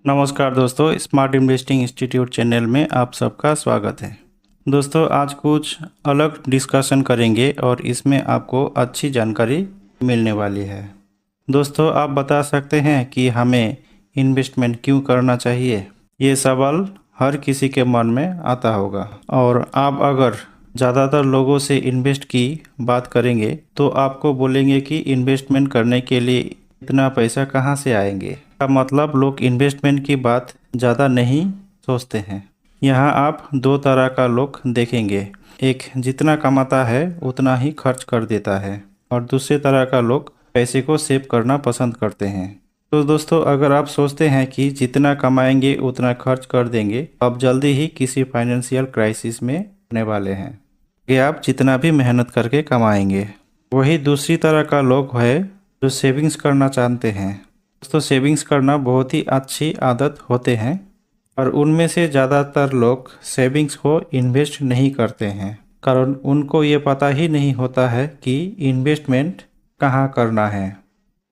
नमस्कार दोस्तों, smart investing institute channel में आप सबका स्वागत है। दोस्तों, आज कुछ अलग डिस्कशन करेंगे और इसमें आपको अच्छी जानकारी मिलने वाली है। दोस्तों, आप बता सकते हैं कि हमें इन्वेस्टमेंट क्यों करना चाहिए? ये सवाल हर किसी के मन में आता होगा और आप अगर ज़्यादातर लोगों से इन्वेस्ट की बात करेंगे तो आपको बोलेंगे कि इन्वेस्टमेंट करने के लिए इतना पैसा कहाँ से आएंगे। का मतलब लोग इन्वेस्टमेंट की बात ज़्यादा नहीं सोचते हैं। यहाँ आप दो तरह का लोग देखेंगे, एक जितना कमाता है उतना ही खर्च कर देता है और दूसरे तरह का लोग पैसे को सेव करना पसंद करते हैं। तो दोस्तों, अगर आप सोचते हैं कि जितना कमाएंगे उतना खर्च कर देंगे, आप जल्दी ही किसी फाइनेंशियल क्राइसिस में होने वाले हैं कि आप जितना भी मेहनत करके कमाएंगे। वही दूसरी तरह का लोग है जो सेविंग्स करना चाहते हैं। दोस्तों, सेविंग्स करना बहुत ही अच्छी आदत होते हैं और उनमें से ज़्यादातर लोग सेविंग्स को इन्वेस्ट नहीं करते हैं, कारण उनको ये पता ही नहीं होता है कि इन्वेस्टमेंट कहाँ करना है।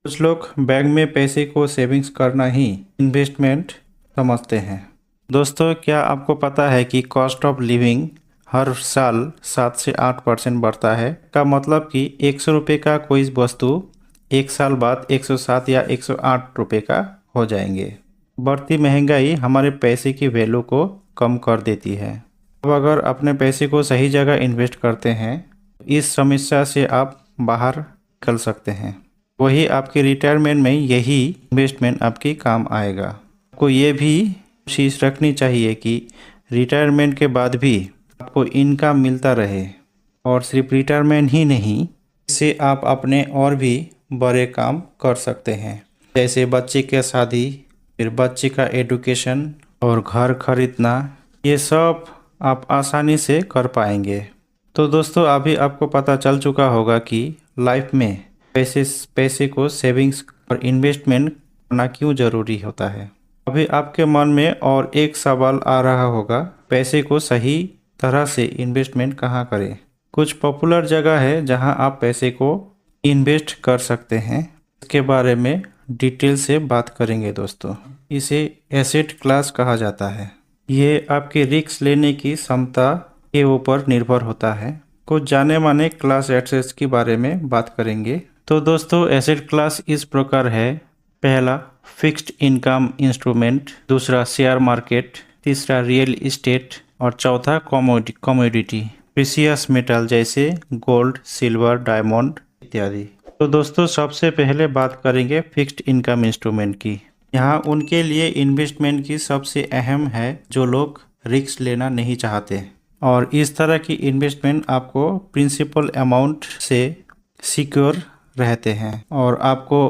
कुछ लोग बैंक में पैसे को सेविंग्स करना ही इन्वेस्टमेंट समझते हैं। दोस्तों, क्या आपको पता है कि कॉस्ट ऑफ लिविंग हर साल 7 से 8% बढ़ता है? का मतलब कि 100 रुपये का कोई वस्तु एक साल बाद 107 या 108 रुपये का हो जाएंगे। बढ़ती महंगाई हमारे पैसे की वैल्यू को कम कर देती है। अब अगर अपने पैसे को सही जगह इन्वेस्ट करते हैं, इस समस्या से आप बाहर निकल सकते हैं। वही आपके रिटायरमेंट में यही इन्वेस्टमेंट आपकी काम आएगा। आपको ये भी कोशिश रखनी चाहिए कि रिटायरमेंट के बाद भी आपको इनकम मिलता रहे और सिर्फ रिटायरमेंट ही नहीं, इससे आप अपने और भी बड़े काम कर सकते हैं, जैसे बच्चे की शादी, फिर बच्चे का एजुकेशन और घर खरीदना। ये सब आप आसानी से कर पाएंगे। तो दोस्तों, अभी आपको पता चल चुका होगा कि लाइफ में पैसे को सेविंग्स और इन्वेस्टमेंट करना क्यों ज़रूरी होता है। अभी आपके मन में और एक सवाल आ रहा होगा, पैसे को सही तरह से इन्वेस्टमेंट कहाँ करें? कुछ पॉपुलर जगह है जहां आप पैसे को इन्वेस्ट कर सकते हैं। इसके बारे में डिटेल से बात करेंगे दोस्तों। इसे एसेट क्लास कहा जाता है। ये आपके रिस्क लेने की क्षमता के ऊपर निर्भर होता है। कुछ जाने माने क्लास एसेट्स के बारे में बात करेंगे। तो दोस्तों, एसेट क्लास इस प्रकार है। पहला, फिक्स्ड इनकम इंस्ट्रूमेंट, दूसरा शेयर मार्केट, तीसरा रियल इस्टेट और चौथा कमोडिटी, प्रीशियस मेटल जैसे गोल्ड, सिल्वर, डायमंड इत्यादि। तो दोस्तों, सबसे पहले बात करेंगे फिक्स्ड इनकम इंस्ट्रूमेंट की। यहाँ उनके लिए इन्वेस्टमेंट की सबसे अहम है जो लोग रिस्क लेना नहीं चाहते, और इस तरह की इन्वेस्टमेंट आपको प्रिंसिपल अमाउंट से सिक्योर रहते हैं और आपको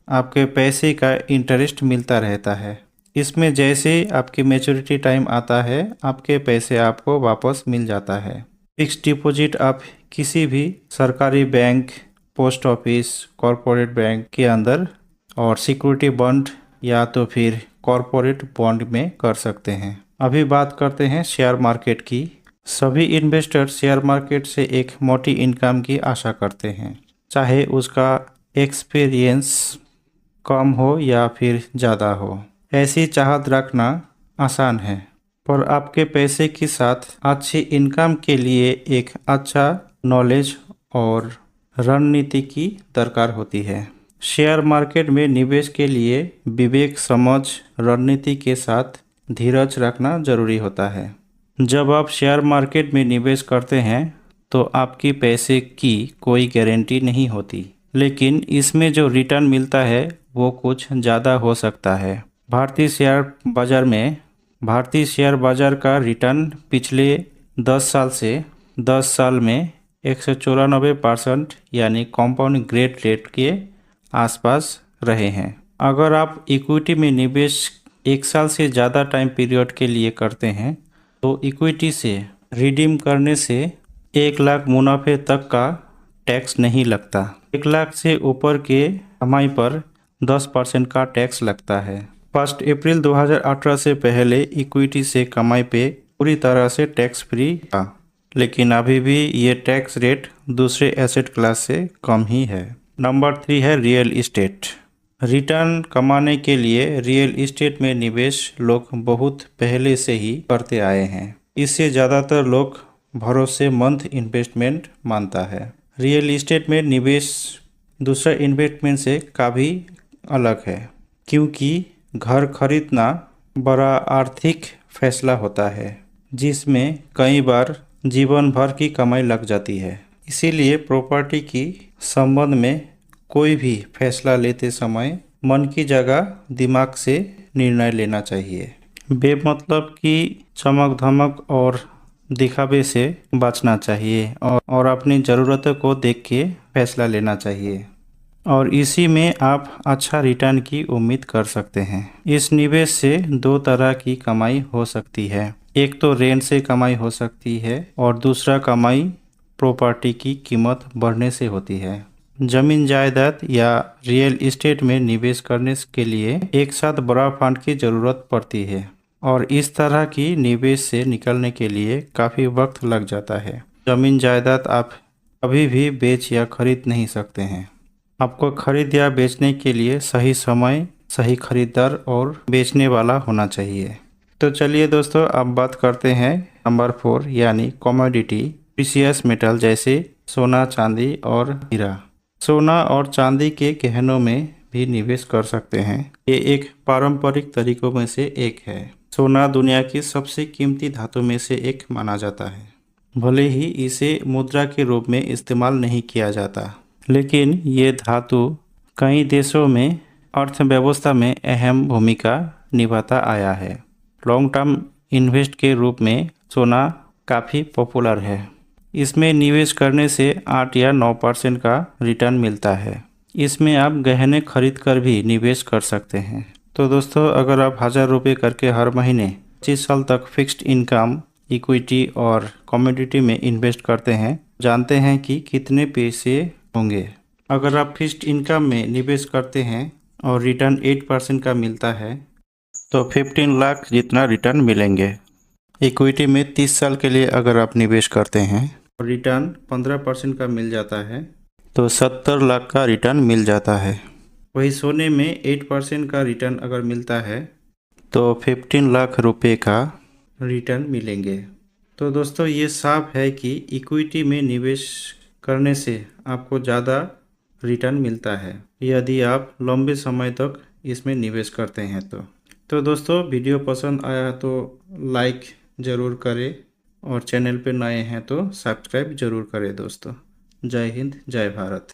आपके पैसे का इंटरेस्ट मिलता रहता है। इसमें जैसे आपकी मैच्योरिटी टाइम आता है, आपके पैसे आपको वापस मिल जाता है। फिक्स्ड डिपॉजिट आप किसी भी सरकारी bank, post office, corporate bank के अंदर और सिक्योरिटी बॉन्ड या तो फिर कॉरपोरेट बॉन्ड में कर सकते हैं। अभी बात करते हैं शेयर मार्केट की। सभी इन्वेस्टर शेयर मार्केट से एक मोटी इनकम की आशा करते हैं, चाहे उसका एक्सपीरियंस कम हो या फिर ज़्यादा हो। ऐसी चाहत रखना आसान है, पर आपके पैसे के साथ अच्छी इनकम के लिए एक अच्छा नॉलेज और रणनीति की दरकार होती है। शेयर मार्केट में निवेश के लिए विवेक, समझ, रणनीति के साथ धीरज रखना जरूरी होता है। जब आप शेयर मार्केट में निवेश करते हैं तो आपकी पैसे की कोई गारंटी नहीं होती, लेकिन इसमें जो रिटर्न मिलता है वो कुछ ज़्यादा हो सकता है। भारतीय शेयर बाजार का रिटर्न पिछले 10 साल में 194% यानी कंपाउंड ग्रेड रेट के आसपास रहे हैं। अगर आप इक्विटी में निवेश 1 साल से ज़्यादा टाइम पीरियड के लिए करते हैं तो इक्विटी से रिडीम करने से 1 लाख मुनाफे तक का टैक्स नहीं लगता। 1 लाख से ऊपर के कमाई पर 10% का टैक्स लगता है। 1 अप्रैल 2018 से पहले इक्विटी से कमाई पे पूरी तरह से टैक्स फ्री था, लेकिन अभी भी ये टैक्स रेट दूसरे एसेट क्लास से कम ही है। नंबर 3 है रियल इस्टेट। रिटर्न कमाने के लिए रियल इस्टेट में निवेश लोग बहुत पहले से ही करते आए हैं। इसे ज़्यादातर लोग भरोसेमंद इन्वेस्टमेंट मानता है। रियल इस्टेट में निवेश दूसरा इन्वेस्टमेंट से काफ़ी अलग है, क्योंकि घर खरीदना बड़ा आर्थिक फैसला होता है जिसमें कई बार जीवन भर की कमाई लग जाती है। इसीलिए प्रॉपर्टी की संबंध में कोई भी फैसला लेते समय मन की जगह दिमाग से निर्णय लेना चाहिए। बेमतलब की चमक धमक और दिखावे से बचना चाहिए और अपनी ज़रूरतों को देख के फैसला लेना चाहिए, और इसी में आप अच्छा रिटर्न की उम्मीद कर सकते हैं। इस निवेश से दो तरह की कमाई हो सकती है। एक तो रेंट से कमाई हो सकती है और दूसरा कमाई प्रॉपर्टी की कीमत बढ़ने से होती है। जमीन जायदाद या रियल इस्टेट में निवेश करने के लिए एक साथ बड़ा फंड की ज़रूरत पड़ती है, और इस तरह की निवेश से निकलने के लिए काफ़ी वक्त लग जाता है। जमीन जायदाद आप कभी भी बेच या खरीद नहीं सकते हैं। आपको खरीद या बेचने के लिए सही समय, सही खरीदार और बेचने वाला होना चाहिए। तो चलिए दोस्तों, अब बात करते हैं नंबर 4 यानी कमोडिटी प्रीशियस मेटल जैसे सोना, चांदी और हीरा। सोना और चांदी के गहनों में भी निवेश कर सकते हैं। ये एक पारंपरिक तरीकों में से एक है। सोना दुनिया की सबसे कीमती धातु में से एक माना जाता है। भले ही इसे मुद्रा के रूप में इस्तेमाल नहीं किया जाता, लेकिन ये धातु कई देशों में अर्थव्यवस्था में अहम भूमिका निभाता आया है। लॉन्ग टर्म इन्वेस्ट के रूप में सोना काफ़ी पॉपुलर है। इसमें निवेश करने से 8 या 9% का रिटर्न मिलता है। इसमें आप गहने खरीद कर भी निवेश कर सकते हैं। तो दोस्तों, अगर आप 1000 रुपये करके हर महीने 25 साल तक फिक्स्ड इनकम, इक्विटी और कमोडिटी में इन्वेस्ट करते हैं, जानते हैं कि कितने पैसे होंगे। अगर आप फिक्स्ड इनकम में निवेश करते हैं और रिटर्न 8% का मिलता है, तो 15 लाख जितना रिटर्न मिलेंगे। इक्विटी में 30 साल के लिए अगर आप निवेश करते हैं और रिटर्न 15% का मिल जाता है, तो 70 लाख का रिटर्न मिल जाता है। वही सोने में 8% का रिटर्न अगर मिलता है, तो 15 लाख रुपए का रिटर्न मिलेंगे। तो दोस्तों, ये साफ है कि इक्विटी में निवेश करने से आपको ज़्यादा रिटर्न मिलता है यदि आप लंबे समय तक इसमें निवेश करते हैं। तो दोस्तों, वीडियो पसंद आया तो लाइक ज़रूर करें, और चैनल पे नए हैं तो सब्सक्राइब ज़रूर करें दोस्तों। जय हिंद, जय भारत।